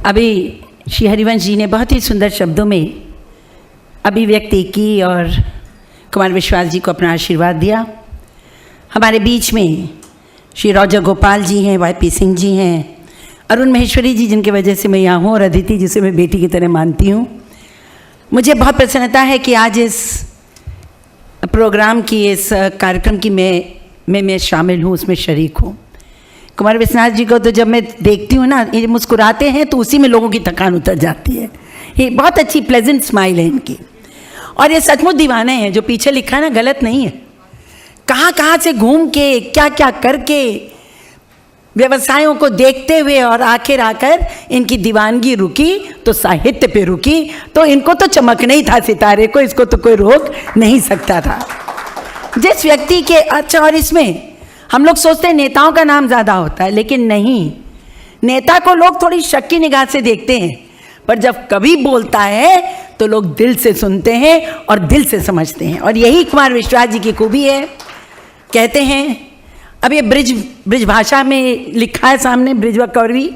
अभी श्री हरिवंश जी ने बहुत ही सुंदर शब्दों में अभिव्यक्ति की और कुमार विश्वास जी को अपना आशीर्वाद दिया। हमारे बीच में श्री रौजर गोपाल जी हैं, YP सिंह जी हैं, अरुण महेश्वरी जी जिनकी वजह से मैं यहाँ हूँ, और अदिति जिसे मैं बेटी की तरह मानती हूँ। मुझे बहुत प्रसन्नता है कि आज इस प्रोग्राम की, इस कार्यक्रम की मैं शामिल हूँ, उसमें शरीक हूँ। कुमार विश्वनाथ जी को तो जब मैं देखती हूँ ना, ये मुस्कुराते हैं तो उसी में लोगों की थकान उतर जाती है। ये बहुत अच्छी प्लेजेंट स्माइल है इनकी, और ये सचमुच दीवाने हैं। जो पीछे लिखा है ना, गलत नहीं है। कहाँ कहाँ से घूम के, क्या क्या करके, व्यवसायों को देखते हुए, और आखिर आकर इनकी दीवानगी रुकी तो साहित्य पे रुकी। तो इनको तो चमकना ही था सितारे को, इसको तो कोई रोक नहीं सकता था। जिस व्यक्ति के, अच्छा, और इसमें हम लोग सोचते हैं नेताओं का नाम ज़्यादा होता है, लेकिन नहीं, नेता को लोग थोड़ी शक की निगाह से देखते हैं, पर जब कभी बोलता है तो लोग दिल से सुनते हैं और दिल से समझते हैं। और यही कुमार विश्वास जी की खूबी है। कहते हैं, अब ये ब्रिज भाषा में लिखा है सामने, ब्रिज व कौरवी,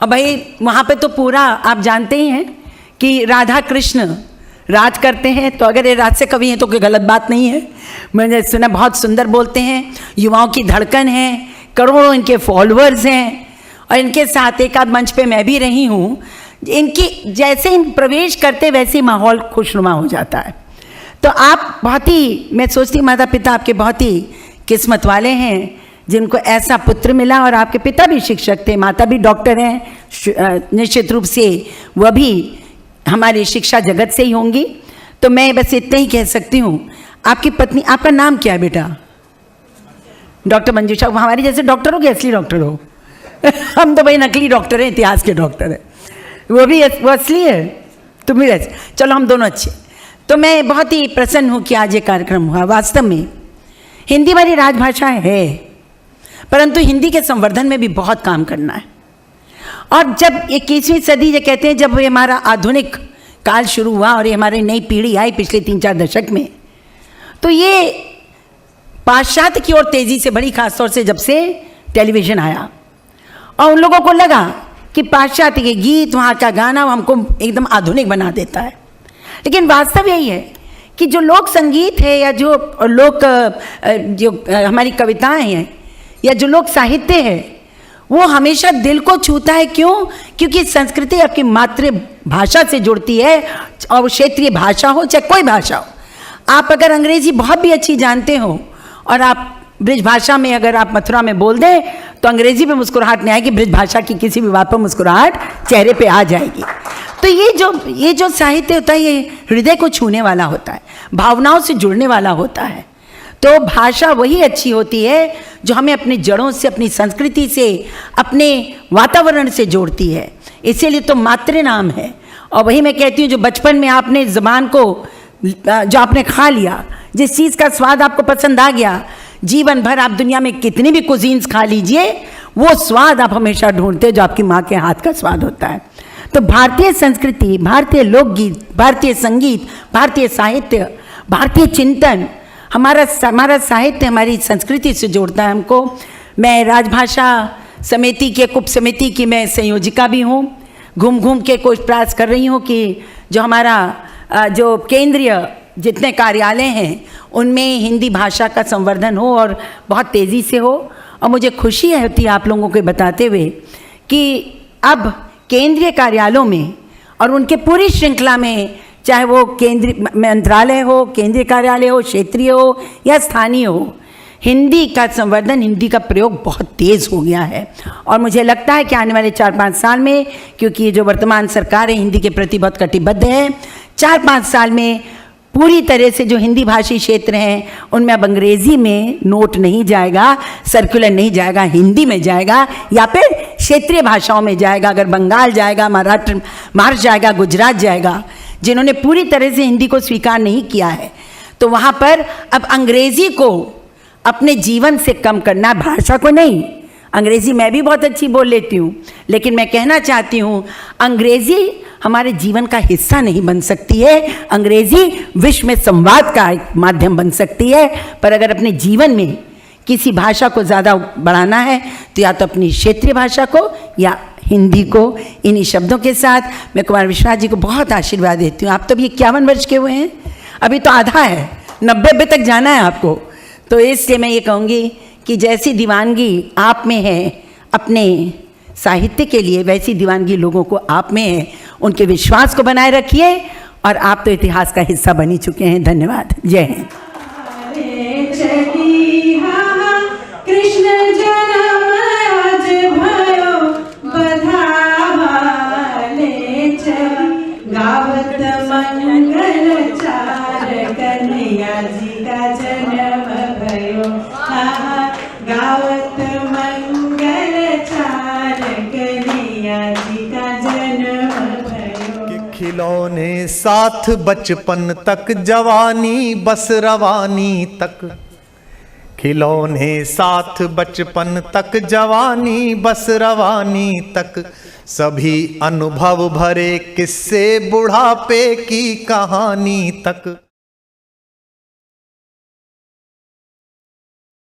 और भाई वहाँ पे तो पूरा आप जानते ही हैं कि राधा कृष्ण राज करते हैं। तो अगर ये राज से कवि हैं तो कोई गलत बात नहीं है। मैंने सुना बहुत सुंदर बोलते हैं, युवाओं की धड़कन है, करोड़ों इनके फॉलोअर्स हैं, और इनके साथ एक आध मंच पे मैं भी रही हूँ। इनकी जैसे इन प्रवेश करते वैसे माहौल खुशनुमा हो जाता है। तो आप बहुत ही, मैं सोचती हूँ माता पिता आपके बहुत ही किस्मत वाले हैं जिनको ऐसा पुत्र मिला। और आपके पिता भी शिक्षक थे, माता भी डॉक्टर हैं, निश्चित रूप से वह भी हमारी शिक्षा जगत से ही होंगी। तो मैं बस इतना ही कह सकती हूँ। आपकी पत्नी, आपका नाम क्या है बेटा? डॉक्टर मंजूषा। हमारी जैसे डॉक्टर हो कि असली डॉक्टर हो? हम तो भाई नकली डॉक्टर हैं, इतिहास के डॉक्टर हैं। वो असली है, तुम भी ऐसे। चलो हम दोनों अच्छे। तो मैं बहुत ही प्रसन्न हूँ कि आज ये कार्यक्रम हुआ। वास्तव में हिंदी हमारी राजभाषा है, परंतु हिंदी के संवर्धन में भी बहुत काम करना है। और जब 21वीं सदी, जो कहते हैं, जब ये हमारा आधुनिक काल शुरू हुआ और ये हमारी नई पीढ़ी आई पिछले 3-4 दशक में, तो ये पाश्चात्य की ओर तेज़ी से बढ़ी, खासतौर से जब से टेलीविज़न आया। और उन लोगों को लगा कि पाश्चात्य के गीत, वहाँ का गाना हमको एकदम आधुनिक बना देता है। लेकिन वास्तव यही है कि जो लोक संगीत है, या जो हमारी कविताएं हैं, या जो लोक साहित्य है, वो हमेशा दिल को छूता है। क्यों? क्योंकि संस्कृति आपकी मातृभाषा से जुड़ती है, और वो क्षेत्रीय भाषा हो चाहे कोई भाषा हो। आप अगर अंग्रेजी बहुत भी अच्छी जानते हो और आप ब्रिज भाषा में अगर आप मथुरा में बोल दें तो अंग्रेजी में मुस्कुराहट नहीं आएगी, ब्रिज भाषा की किसी भी बात पर मुस्कुराहट चेहरे पे आ जाएगी। तो ये जो साहित्य होता है, ये हृदय को छूने वाला होता है, भावनाओं से जुड़ने वाला होता है। तो भाषा वही अच्छी होती है जो हमें अपनी जड़ों से, अपनी संस्कृति से, अपने वातावरण से जोड़ती है। इसीलिए तो मातृ नाम है। और वही मैं कहती हूँ, जो बचपन में आपने ज़बान को, जो आपने खा लिया, जिस चीज़ का स्वाद आपको पसंद आ गया, जीवन भर आप दुनिया में कितनी भी कुजीन्स खा लीजिए, वो स्वाद आप हमेशा ढूंढते जो आपकी माँ के हाथ का स्वाद होता है। तो भारतीय संस्कृति, भारतीय लोकगीत, भारतीय संगीत, भारतीय साहित्य, भारतीय चिंतन, हमारा साहित्य हमारी संस्कृति से जोड़ता है हमको। मैं राजभाषा समिति के, कुप समिति की मैं संयोजिका भी हूँ। घूम घूम के कोशिश प्रयास कर रही हूँ कि जो हमारा जो केंद्रीय जितने कार्यालय हैं उनमें हिंदी भाषा का संवर्धन हो और बहुत तेज़ी से हो। और मुझे खुशी होती है आप लोगों को बताते हुए कि अब केंद्रीय कार्यालयों में और उनके पूरी श्रृंखला में, चाहे वो केंद्रीय मंत्रालय हो, केंद्रीय कार्यालय हो, क्षेत्रीय हो या स्थानीय हो, हिंदी का संवर्धन, हिंदी का प्रयोग बहुत तेज़ हो गया है। और मुझे लगता है कि आने वाले 4-5 साल में, क्योंकि जो वर्तमान सरकार है हिंदी के प्रति बहुत कटिबद्ध है, 4-5 साल में पूरी तरह से जो हिंदी भाषी क्षेत्र हैं उनमें अब अंग्रेज़ी में नोट नहीं जाएगा, सर्कुलर नहीं जाएगा, हिंदी में जाएगा या फिर क्षेत्रीय भाषाओं में जाएगा। अगर बंगाल जाएगा, महाराष्ट्र जाएगा, गुजरात जाएगा, जिन्होंने पूरी तरह से हिंदी को स्वीकार नहीं किया है, तो वहाँ पर अब अंग्रेज़ी को अपने जीवन से कम करना, भाषा को नहीं। अंग्रेज़ी मैं भी बहुत अच्छी बोल लेती हूँ, लेकिन मैं कहना चाहती हूँ अंग्रेज़ी हमारे जीवन का हिस्सा नहीं बन सकती है। अंग्रेज़ी विश्व में संवाद का एक माध्यम बन सकती है, पर अगर अपने जीवन में किसी भाषा को ज़्यादा बढ़ाना है तो या तो अपनी क्षेत्रीय भाषा को या हिंदी को इन्हीं शब्दों के साथ मैं कुमार विश्वास जी को बहुत आशीर्वाद देती हूँ। आप तो अभी 51 वर्ष के हुए हैं, अभी तो आधा है, 90 तक जाना है आपको। तो इसलिए मैं ये कहूँगी कि जैसी दीवानगी आप में है अपने साहित्य के लिए, वैसी दीवानगी लोगों को आप में है। उनके विश्वास को बनाए रखिए और आप तो इतिहास का हिस्सा बन ही चुके हैं। धन्यवाद। जय हिंद। कृष्ण जन्म आज भयो बधावाले गावत मंगल चार कन्हैया जी का जन्म भयो। गावत मंगल चार कन्हैया जी का जन्म भयो। खिलौने साथ बचपन तक जवानी बस रवानी तक, खिलौने साथ बचपन तक जवानी बस रवानी तक, सभी अनुभव भरे किस्से बुढ़ापे की कहानी तक।